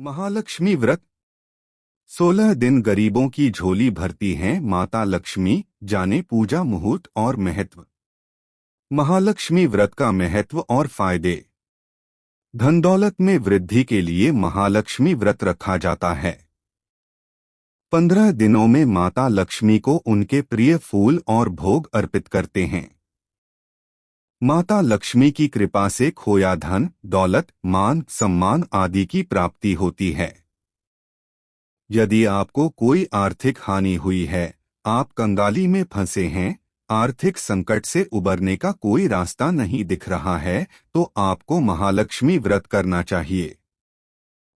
महालक्ष्मी व्रत। 16 दिन गरीबों की झोली भरती हैं माता लक्ष्मी। जाने पूजा मुहूर्त और महत्व। महालक्ष्मी व्रत का महत्व और फायदे। धन दौलत में वृद्धि के लिए महालक्ष्मी व्रत रखा जाता है। 15 दिनों में माता लक्ष्मी को उनके प्रिय फूल और भोग अर्पित करते हैं। माता लक्ष्मी की कृपा से खोया धन, दौलत, मान सम्मान आदि की प्राप्ति होती है। यदि आपको कोई आर्थिक हानि हुई है, आप कंगाली में फंसे हैं, आर्थिक संकट से उबरने का कोई रास्ता नहीं दिख रहा है, तो आपको महालक्ष्मी व्रत करना चाहिए।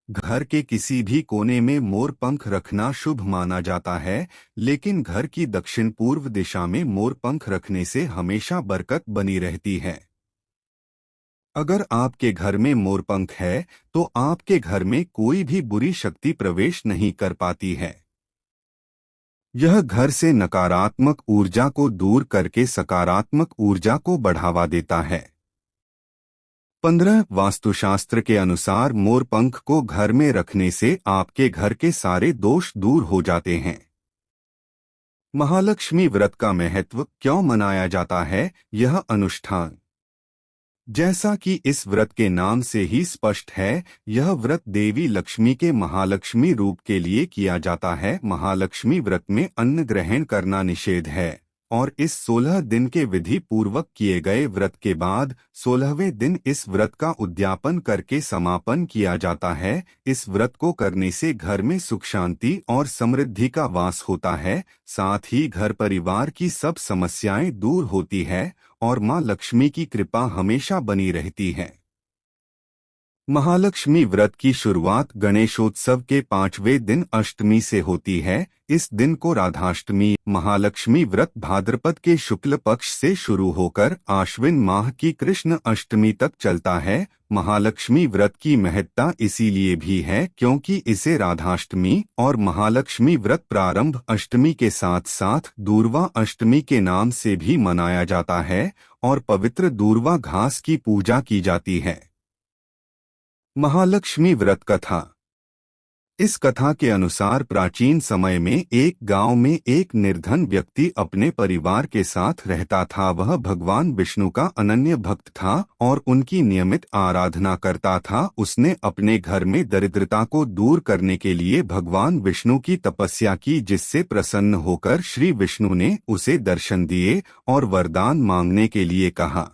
घर के किसी भी कोने में मोर पंख रखना शुभ माना जाता है, लेकिन घर की दक्षिण पूर्व दिशा में मोर पंख रखने से हमेशा बरकत बनी रहती है। अगर आपके घर में मोरपंख है, तो आपके घर में कोई भी बुरी शक्ति प्रवेश नहीं कर पाती है। यह घर से नकारात्मक ऊर्जा को दूर करके सकारात्मक ऊर्जा को बढ़ावा देता है। 15 वास्तुशास्त्र के अनुसार मोरपंख को घर में रखने से आपके घर के सारे दोष दूर हो जाते हैं। महालक्ष्मी व्रत का महत्व क्यों मनाया जाता है? यह अनुष्ठान, जैसा कि इस व्रत के नाम से ही स्पष्ट है, यह व्रत देवी लक्ष्मी के महालक्ष्मी रूप के लिए किया जाता है। महालक्ष्मी व्रत में अन्न ग्रहण करना निषेध है और इस 16 दिन के विधि पूर्वक किए गए व्रत के बाद 16वें दिन इस व्रत का उद्यापन करके समापन किया जाता है। इस व्रत को करने से घर में सुख शांति और समृद्धि का वास होता है, साथ ही घर परिवार की सब समस्याएं दूर होती है और मां लक्ष्मी की कृपा हमेशा बनी रहती है। महालक्ष्मी व्रत की शुरुआत गणेशोत्सव के 5वें दिन अष्टमी से होती है। इस दिन को राधाष्टमी। महालक्ष्मी व्रत भाद्रपद के शुक्ल पक्ष से शुरू होकर आश्विन माह की कृष्ण अष्टमी तक चलता है। महालक्ष्मी व्रत की महत्ता इसीलिए भी है क्योंकि इसे राधाष्टमी और महालक्ष्मी व्रत प्रारंभ अष्टमी के साथ साथ दूर्वा अष्टमी के नाम से भी मनाया जाता है और पवित्र दूर्वा घास की पूजा की जाती है। महालक्ष्मी व्रत कथा। इस कथा के अनुसार प्राचीन समय में एक गांव में एक निर्धन व्यक्ति अपने परिवार के साथ रहता था। वह भगवान विष्णु का अनन्य भक्त था और उनकी नियमित आराधना करता था। उसने अपने घर में दरिद्रता को दूर करने के लिए भगवान विष्णु की तपस्या की, जिससे प्रसन्न होकर श्री विष्णु ने उसे दर्शन दिए और वरदान मांगने के लिए कहा।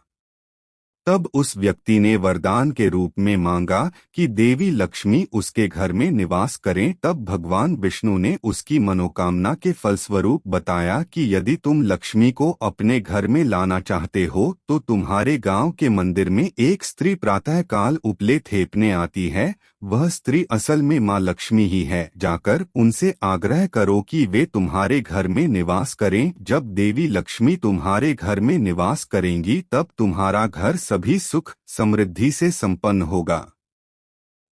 तब उस व्यक्ति ने वरदान के रूप में मांगा कि देवी लक्ष्मी उसके घर में निवास करें। तब भगवान विष्णु ने उसकी मनोकामना के फलस्वरूप बताया कि यदि तुम लक्ष्मी को अपने घर में लाना चाहते हो तो तुम्हारे गांव के मंदिर में एक स्त्री प्रातःकाल उपले थेपने आती है। वह स्त्री असल में मां लक्ष्मी ही है। जाकर उनसे आग्रह करो कि वे तुम्हारे घर में निवास करें। जब देवी लक्ष्मी तुम्हारे घर में निवास करेंगी तब तुम्हारा घर सभी सुख समृद्धि से संपन्न होगा।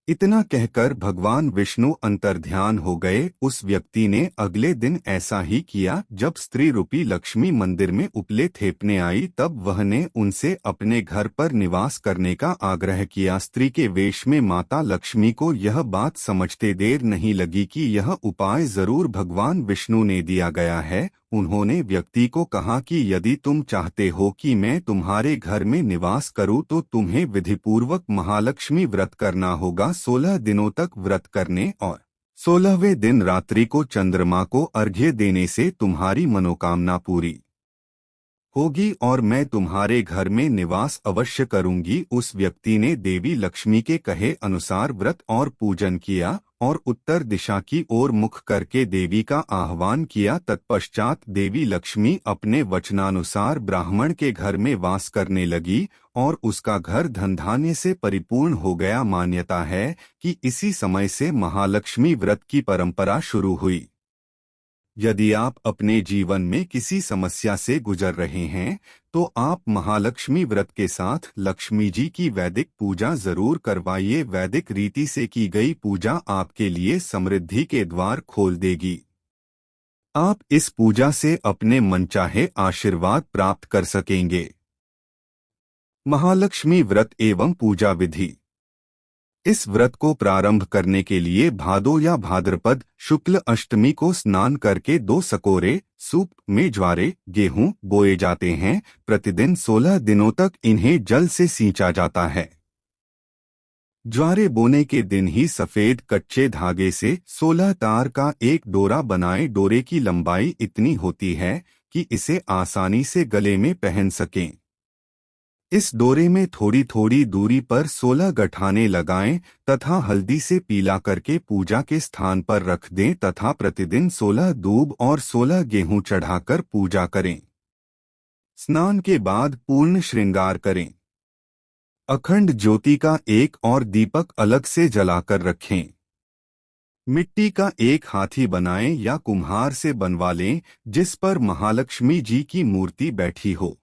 इतना कहकर भगवान विष्णु अंतर्ध्यान हो गए। उस व्यक्ति ने अगले दिन ऐसा ही किया। जब स्त्री रूपी लक्ष्मी मंदिर में उपले थेपने आई तब वह ने उनसे अपने घर पर निवास करने का आग्रह किया। स्त्री के वेश में माता लक्ष्मी को यह बात समझते देर नहीं लगी कि यह उपाय जरूर भगवान विष्णु ने दिया गया है। उन्होंने व्यक्ति को कहा कि यदि तुम चाहते हो कि मैं तुम्हारे घर में निवास करूं तो तुम्हें विधिपूर्वक महालक्ष्मी व्रत करना होगा। 16 दिनों तक व्रत करने और 16वें दिन रात्रि को चंद्रमा को अर्घ्य देने से तुम्हारी मनोकामना पूरी होगी और मैं तुम्हारे घर में निवास अवश्य करूंगी। उस व्यक्ति ने देवी लक्ष्मी के कहे अनुसार व्रत और पूजन किया और उत्तर दिशा की ओर मुख करके देवी का आह्वान किया। तत्पश्चात देवी लक्ष्मी अपने वचनानुसार ब्राह्मण के घर में वास करने लगी और उसका घर धन धान्य से परिपूर्ण हो गया। मान्यता है कि इसी समय से महालक्ष्मी व्रत की परंपरा शुरू हुई। यदि आप अपने जीवन में किसी समस्या से गुजर रहे हैं तो आप महालक्ष्मी व्रत के साथ लक्ष्मी जी की वैदिक पूजा जरूर करवाइए। वैदिक रीति से की गई पूजा आपके लिए समृद्धि के द्वार खोल देगी। आप इस पूजा से अपने मनचाहे आशीर्वाद प्राप्त कर सकेंगे। महालक्ष्मी व्रत एवं पूजा विधि। इस व्रत को प्रारंभ करने के लिए भादो या भाद्रपद शुक्ल अष्टमी को स्नान करके 2 सकोरे सूप में ज्वारे गेहूं बोए जाते हैं। प्रतिदिन 16 दिनों तक इन्हें जल से सींचा जाता है। ज्वारे बोने के दिन ही सफेद कच्चे धागे से 16 तार का एक डोरा बनाए। डोरे की लंबाई इतनी होती है कि इसे आसानी से गले में पहन सकें। इस डोरे में थोड़ी थोड़ी दूरी पर 16 गठाने लगाएं तथा हल्दी से पीला करके पूजा के स्थान पर रख दें तथा प्रतिदिन 16 दूब और 16 गेहूं चढ़ाकर पूजा करें। स्नान के बाद पूर्ण श्रृंगार करें। अखंड ज्योति का एक और दीपक अलग से जलाकर रखें। मिट्टी का एक हाथी बनाएं या कुम्हार से बनवा लें जिस पर महालक्ष्मी जी की मूर्ति बैठी हो।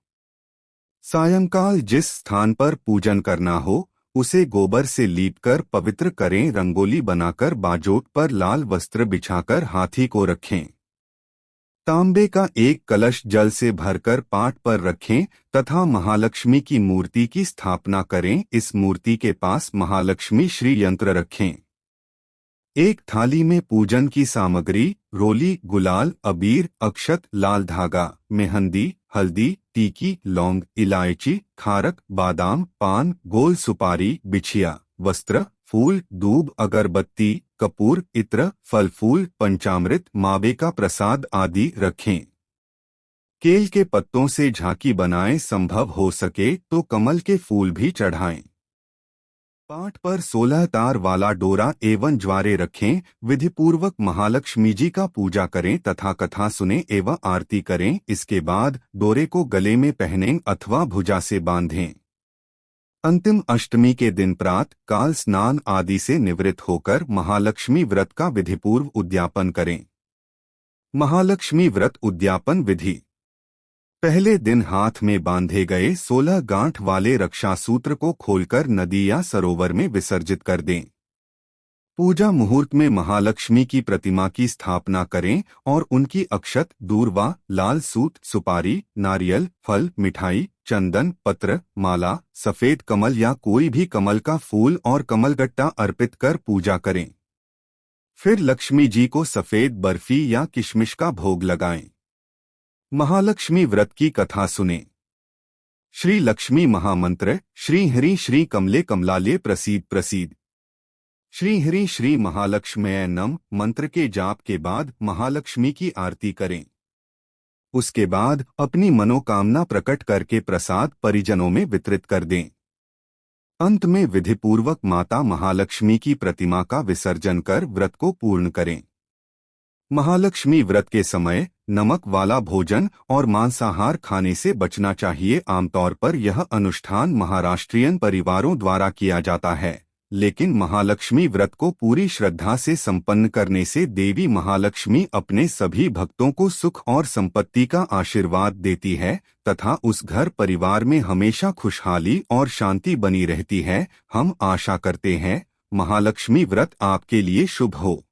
सायंकाल जिस स्थान पर पूजन करना हो उसे गोबर से लीपकर पवित्र करें। रंगोली बनाकर बाजोट पर लाल वस्त्र बिछाकर हाथी को रखें। तांबे का एक कलश जल से भरकर पाट पर रखें तथा महालक्ष्मी की मूर्ति की स्थापना करें। इस मूर्ति के पास महालक्ष्मी श्री यंत्र रखें। एक थाली में पूजन की सामग्री रोली, गुलाल, अबीर, अक्षत, लाल धागा, मेहंदी, हल्दी, टीकी, लौंग, इलायची, खारक, बादाम, पान, गोल सुपारी, बिछिया, वस्त्र, फूल, दूब, अगरबत्ती, कपूर, इत्र, फल फूल, पंचामृत, मावे का प्रसाद आदि रखें। केल के पत्तों से झांकी बनाएं। संभव हो सके तो कमल के फूल भी चढ़ाएं। पाट पर 16 तार वाला डोरा एवं ज्वारे रखें। विधिपूर्वक महालक्ष्मी जी का पूजा करें तथा कथा सुने एवं आरती करें। इसके बाद डोरे को गले में पहनें अथवा भुजा से बांधें। अंतिम अष्टमी के दिन प्रातः काल स्नान आदि से निवृत्त होकर महालक्ष्मी व्रत का विधिपूर्व उद्यापन करें। महालक्ष्मी व्रत उद्यापन विधि। पहले दिन हाथ में बांधे गए 16 गांठ वाले रक्षासूत्र को खोलकर नदी या सरोवर में विसर्जित कर दें। पूजा मुहूर्त में महालक्ष्मी की प्रतिमा की स्थापना करें और उनकी अक्षत, दूर्वा, लाल सूत, सुपारी, नारियल, फल, मिठाई, चंदन, पत्र, माला, सफेद कमल या कोई भी कमल का फूल और कमलगट्टा अर्पित कर पूजा करें। फिर लक्ष्मी जी को सफेद बर्फी या किशमिश का भोग लगाएं। महालक्ष्मी व्रत की कथा सुनें। श्री लक्ष्मी महामंत्र। श्री हरि श्री कमले कमलाले प्रसीद प्रसीद। श्री हरि श्री महालक्ष्मय नम मंत्र के जाप के बाद महालक्ष्मी की आरती करें। उसके बाद अपनी मनोकामना प्रकट करके प्रसाद परिजनों में वितरित कर दें। अंत में विधिपूर्वक माता महालक्ष्मी की प्रतिमा का विसर्जन कर व्रत को पूर्ण करें। महालक्ष्मी व्रत के समय नमक वाला भोजन और मांसाहार खाने से बचना चाहिए। आमतौर पर यह अनुष्ठान महाराष्ट्रियन परिवारों द्वारा किया जाता है, लेकिन महालक्ष्मी व्रत को पूरी श्रद्धा से संपन्न करने से देवी महालक्ष्मी अपने सभी भक्तों को सुख और संपत्ति का आशीर्वाद देती है तथा उस घर परिवार में हमेशा खुशहाली और शांति बनी रहती है। हम आशा करते हैं महालक्ष्मी व्रत आपके लिए शुभ हो।